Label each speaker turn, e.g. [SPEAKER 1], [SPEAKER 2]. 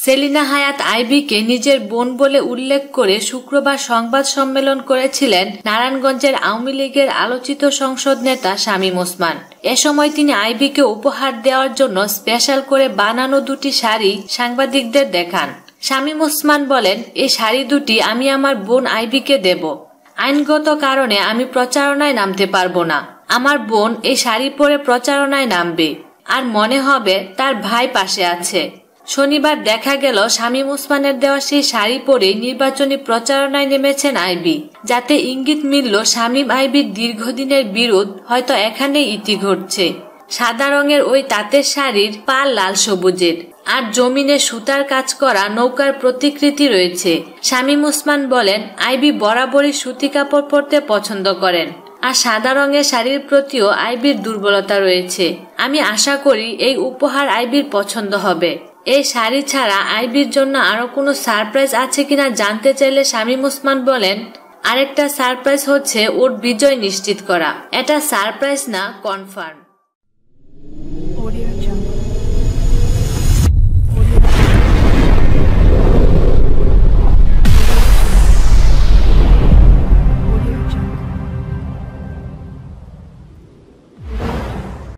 [SPEAKER 1] সেলিনা হায়াত আইভীকে নিজের বোন বলে উল্লেখ করে শুক্রবার সংবাদ সম্মেলন করেছিলেন নারায়ণগঞ্জের আওয়ামী লীগের আলোচিত সংসদ নেতা শামীম ওসমান। এ সময় তিনি আইভীকে উপহার দেওয়ার জন্য স্পেশাল করে বানানো দুটি শাড়ি সাংবাদিকদের দেখান। শামীম ওসমান বলেন, এই শাড়ি দুটি আমি আমার বোন আইভীকে দেব। আইনগত কারণে আমি প্রচারণায় নামতে পারবো না। আমার বোন এই শাড়ি পরে প্রচারণায় নামবে, আর মনে হবে তার ভাই পাশে আছে। শনিবার দেখা গেল শামীম ওসমানের দেওয়া সেই শাড়ি পরে নির্বাচনী প্রচারণায় নেমেছেন আইভী, যাতে ইঙ্গিত মিলল শামীম আইভীর দীর্ঘদিনের বিরোধ হয়তো এখানেই ইতি ঘটছে। সাদা রঙের ওই তাঁতের শাড়ির পাল লাল সবুজের, আর জমিনে সুতার কাজ করা নৌকার প্রতিকৃতি রয়েছে। শামীম ওসমান বলেন, আইভী বরাবরই সুতি কাপড় পরতে পছন্দ করেন, আর সাদা রঙের শাড়ির প্রতিও আইভীর দুর্বলতা রয়েছে। আমি আশা করি এই উপহার আইভীর পছন্দ হবে। এই শাড়ি ছাড়া আইভীর জন্য আরো কোনো সারপ্রাইজ আছে কিনা জানতে চাইলে শামীম ওসমান বলেন, আরেকটা সারপ্রাইজ হচ্ছে ওর বিজয় নিশ্চিত করা। এটা সারপ্রাইজ না, কনফার্ম।